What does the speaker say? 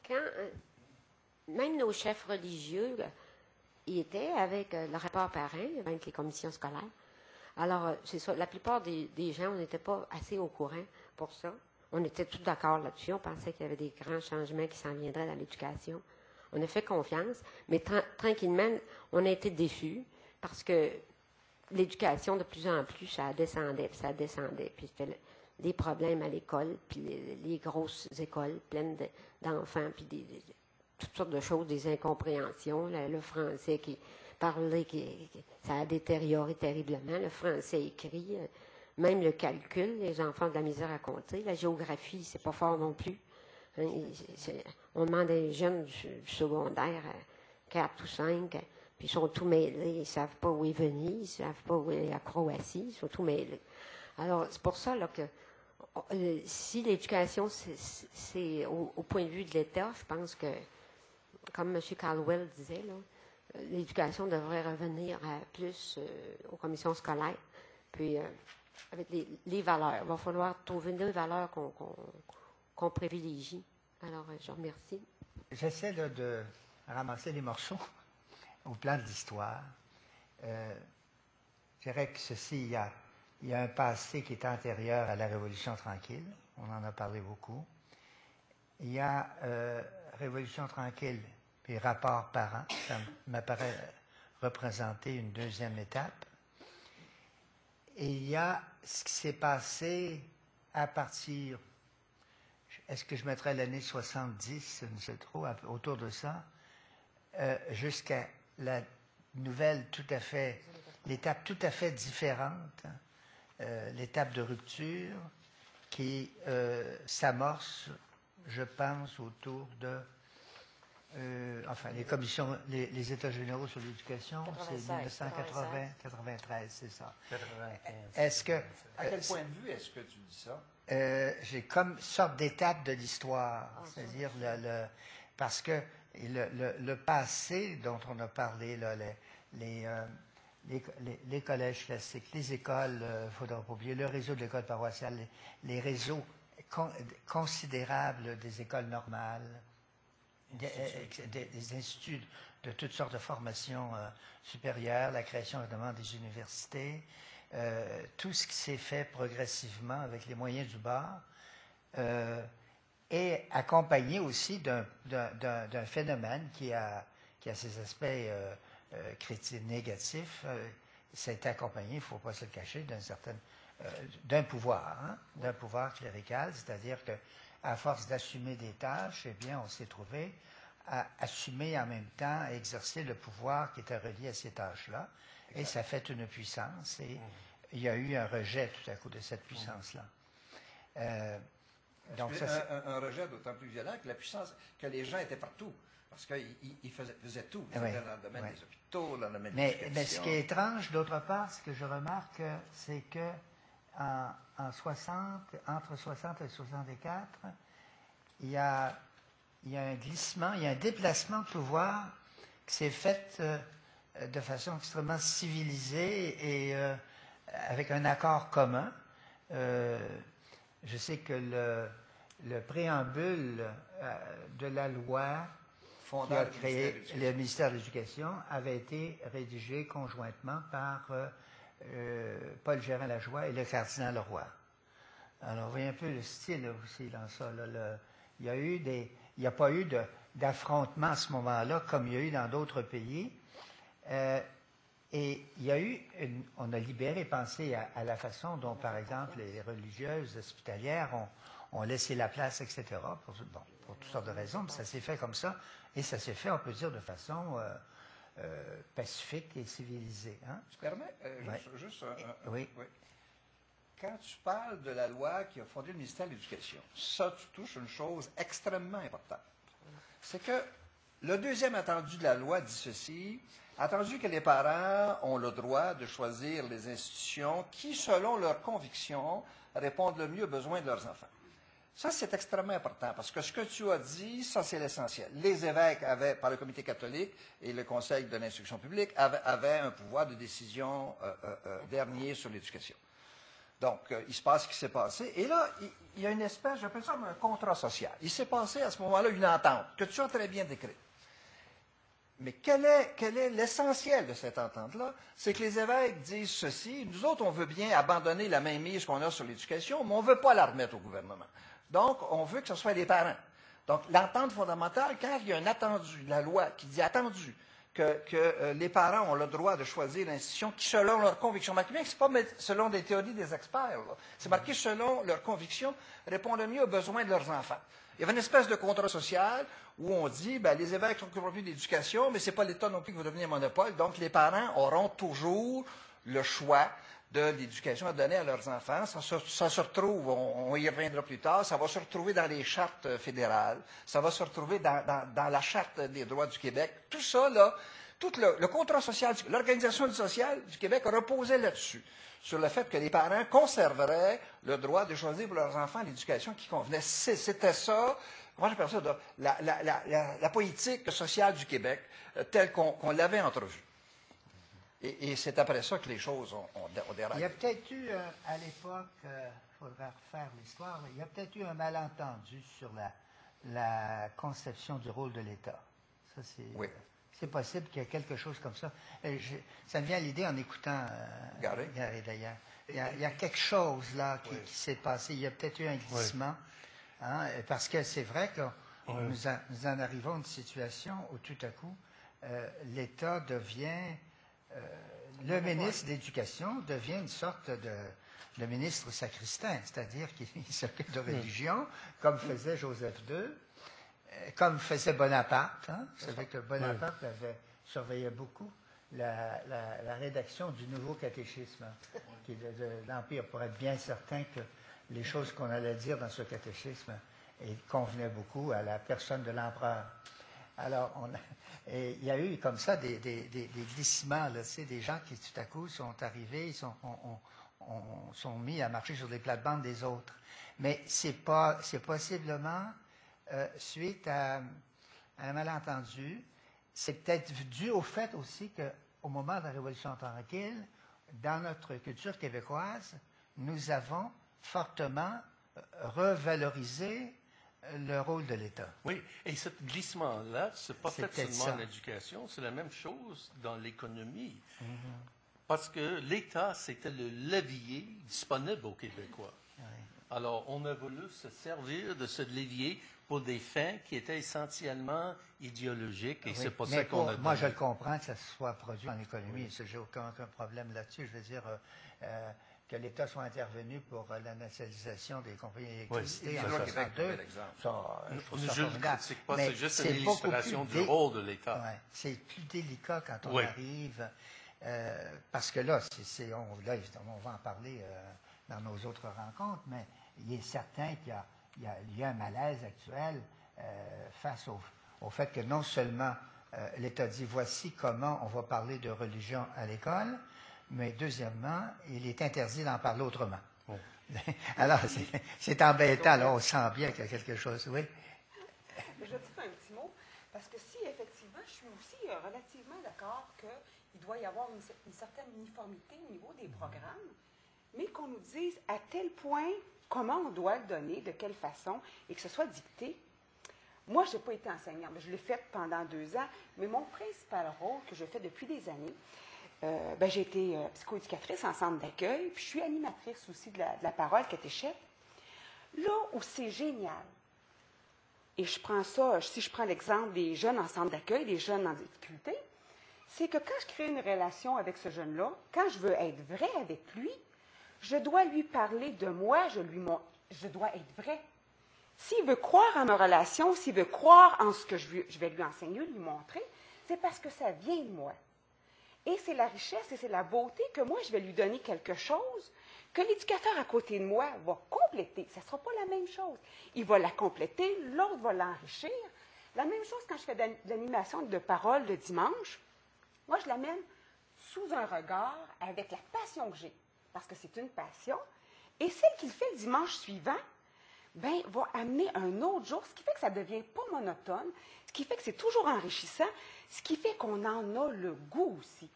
quand même nos chefs religieux, ils étaient avec le rapport parrain, avec les commissions scolaires. Alors, c'est ça, la plupart des gens, on n'était pas assez au courant pour ça. On était tous d'accord là-dessus. On pensait qu'il y avait des grands changements qui s'en viendraient dans l'éducation. On a fait confiance, mais tranquillement, on a été déçus parce que l'éducation, de plus en plus, ça descendait, puis ça descendait. Puis c'était des problèmes à l'école, puis les grosses écoles pleines d'enfants, puis toutes sortes de choses, des incompréhensions. Le français qui parlait, ça a détérioré terriblement. Le français écrit, même le calcul, les enfants ont de la misère à compter. La géographie, c'est pas fort non plus. Hein, on demande à des jeunes du secondaire, 4 ou 5, puis ils sont tout mêlés. Ils ne savent pas où est Venise, ils ne savent pas où est la Croatie, ils sont tout mêlés. Alors, c'est pour ça là, que si l'éducation, c'est au point de vue de l'État, je pense que, comme M. Caldwell disait, l'éducation devrait revenir plus aux commissions scolaires, puis avec les valeurs. Il va falloir trouver des valeurs qu'on privilégie. Alors, je remercie. J'essaie de ramasser les morceaux au plan de l'histoire. Je dirais que ceci, il y a un passé qui est antérieur à la Révolution tranquille. On en a parlé beaucoup. Il y a Révolution tranquille puis rapport parent. Ça m'apparaît représenter une deuxième étape. Et il y a ce qui s'est passé à partir, est-ce que je mettrais l'année 70, je ne sais trop, autour de ça, jusqu'à la nouvelle l'étape tout à fait différente, l'étape de rupture qui s'amorce, je pense, autour de les commissions, les États généraux sur l'éducation, c'est 1980-93, c'est ça. 95. Est-ce que... À quel point de vue est-ce que tu dis ça? J'ai comme sorte d'étape de l'histoire, c'est-à-dire parce que le passé dont on a parlé, là, les collèges classiques, les écoles, il ne faudra pas oublier, le réseau de l'école paroissiale, les réseaux considérables des écoles normales, des instituts de toutes sortes de formations supérieures, la création évidemment des universités, tout ce qui s'est fait progressivement avec les moyens du bord, et accompagné aussi d'un phénomène qui a ses aspects critiques négatifs. Ça a été accompagné, il ne faut pas se le cacher, d'un pouvoir, d'un pouvoir clérical, c'est-à-dire que à force d'assumer des tâches, eh bien, on s'est trouvé à assumer en même temps, à exercer le pouvoir qui était relié à ces tâches-là. Exact. Et ça fait une puissance. Et il y a eu un rejet tout à coup de cette puissance-là. Donc ça, un rejet d'autant plus violent que la puissance, que les gens étaient partout. Parce qu'ils faisaient tout. Ils étaient dans le domaine des hôpitaux, dans le domaine de l'éducation. Mais ce qui est étrange, d'autre part, ce que je remarque, c'est que entre 60 et 64, il y a un glissement, il y a un déplacement de pouvoir qui s'est fait de façon extrêmement civilisée et avec un accord commun. Je sais que le préambule de la loi qui a créé le ministère de l'Éducation avait été rédigé conjointement par Paul Gérin-Lajoie et le cardinal Leroy. Alors, vous voyez un peu le style aussi dans ça. Là, il n'y a pas eu d'affrontement à ce moment-là comme il y a eu dans d'autres pays. Et il y a eu, on a libéré, pensé à la façon dont, par exemple, les religieuses hospitalières ont laissé la place, etc., pour toutes sortes de raisons, mais ça s'est fait comme ça, et ça s'est fait, on peut dire, de façon pacifique et civilisée. Hein? Tu permets juste oui. Quand tu parles de la loi qui a fondé le ministère de l'Éducation, ça, tu touches une chose extrêmement importante. C'est que le deuxième attendu de la loi dit ceci, attendu que les parents ont le droit de choisir les institutions qui, selon leurs convictions, répondent le mieux aux besoins de leurs enfants. Ça, c'est extrêmement important, parce que ce que tu as dit, ça, c'est l'essentiel. Les évêques avaient, par le comité catholique et le conseil de l'instruction publique, avaient un pouvoir de décision dernier sur l'éducation. Donc, il se passe ce qui s'est passé. Et là, il y a une espèce, j'appelle ça un contrat social. Il s'est passé à ce moment-là une entente que tu as très bien décrite. Mais quel est l'essentiel de cette entente-là? C'est que les évêques disent ceci: nous autres, on veut bien abandonner la mainmise qu'on a sur l'éducation, mais on ne veut pas la remettre au gouvernement. Donc, on veut que ce soit les parents. Donc, l'entente fondamentale, quand il y a un attendu, la loi qui dit attendu, que les parents ont le droit de choisir l'institution qui, selon leurs convictions, marquez bien que ce n'est pas selon des théories des experts, c'est marqué selon leurs convictions, répondent le mieux aux besoins de leurs enfants. Il y avait une espèce de contrat social où on dit, ben, les évêques sont occupés d'éducation, mais ce n'est pas l'État non plus qui va devenir monopole, donc les parents auront toujours le choix de l'éducation à donner à leurs enfants. Ça se retrouve, on y reviendra plus tard, ça va se retrouver dans les chartes fédérales, ça va se retrouver dans la Charte des droits du Québec. Tout ça, là, tout le contrat social, l'organisation sociale du Québec reposait là-dessus, sur le fait que les parents conserveraient le droit de choisir pour leurs enfants l'éducation qui convenait. C'était ça, comment j'appelle ça, la politique sociale du Québec, telle qu'on l'avait entrevue. Et c'est après ça que les choses ont dérapé. Il y a peut-être eu, à l'époque, il faudra refaire l'histoire, il y a peut-être eu un malentendu sur la conception du rôle de l'État. Ça, Oui. C'est possible qu'il y ait quelque chose comme ça. Ça me vient à l'idée en écoutant Gary d'ailleurs. Il y a quelque chose là qui s'est passé. Il y a peut-être eu un glissement. Hein, parce que c'est vrai que nous en arrivons à une situation où tout à coup, l'État devient... le ministre de l'Éducation devient une sorte de ministre sacristain, c'est-à-dire qu'il s'occupe de religion, comme faisait Joseph II, comme faisait Bonaparte. Hein? Vous savez que Bonaparte avait surveillé beaucoup la rédaction du nouveau catéchisme de l'Empire, pour être bien certain que les choses qu'on allait dire dans ce catéchisme convenaient beaucoup à la personne de l'empereur. Alors, il y a eu comme ça des glissements, là, des gens qui tout à coup sont arrivés, sont mis à marcher sur les plates-bandes des autres. Mais c'est possiblement suite à un malentendu. C'est peut-être dû au fait aussi qu'au moment de la Révolution tranquille, dans notre culture québécoise, nous avons fortement revalorisé le rôle de l'État. Oui, et ce glissement-là, c'est pas fait seulement en éducation, c'est la même chose dans l'économie. Parce que l'État, c'était le levier disponible aux Québécois. Alors, on a voulu se servir de ce levier pour des fins qui étaient essentiellement idéologiques, et c'est pas ça qu'on a donné. Moi, je le comprends que ça soit produit en économie, j'ai aucun problème là-dessus. Je veux dire... que l'État soit intervenu pour la nationalisation des compagnies d'électricité en 1962. Je ne critique pas, c'est juste une illustration du rôle de l'État. Ouais, c'est plus délicat quand on arrive, parce que là, là, évidemment, on va en parler dans nos autres rencontres, mais il est certain qu'il y a un malaise actuel face au fait que non seulement l'État dit voici comment on va parler de religion à l'école, mais deuxièmement, il est interdit d'en parler autrement. Oui. Alors, c'est embêtant, là, on sent bien qu'il y a quelque chose, oui. Je vais dire un petit mot, parce que si, effectivement, je suis aussi relativement d'accord qu'il doit y avoir une certaine uniformité au niveau des programmes, mais qu'on nous dise à tel point comment on doit le donner, de quelle façon, et que ce soit dicté. Moi, je n'ai pas été enseignante, mais je l'ai fait pendant 2 ans, mais mon principal rôle que je fais depuis des années, j'ai été psychoéducatrice en centre d'accueil, puis je suis animatrice aussi de la parole catéchète. Là où c'est génial, et je prends ça, si je prends l'exemple des jeunes en centre d'accueil, des jeunes en difficulté, c'est que quand je crée une relation avec ce jeune-là, quand je veux être vrai avec lui, je dois lui parler de moi, je dois être vrai. S'il veut croire en ma relation, s'il veut croire en ce que je vais lui enseigner, lui montrer, c'est parce que ça vient de moi. Et c'est la richesse et c'est la beauté que moi, je vais lui donner quelque chose que l'éducateur à côté de moi va compléter. Ça ne sera pas la même chose. Il va la compléter, l'autre va l'enrichir. La même chose quand je fais de l'animation de parole le dimanche. Moi, je l'amène sous un regard avec la passion que j'ai, parce que c'est une passion. Et celle qu'il fait le dimanche suivant, va amener un autre jour, ce qui fait que ça ne devient pas monotone, ce qui fait que c'est toujours enrichissant, ce qui fait qu'on en a le goût aussi.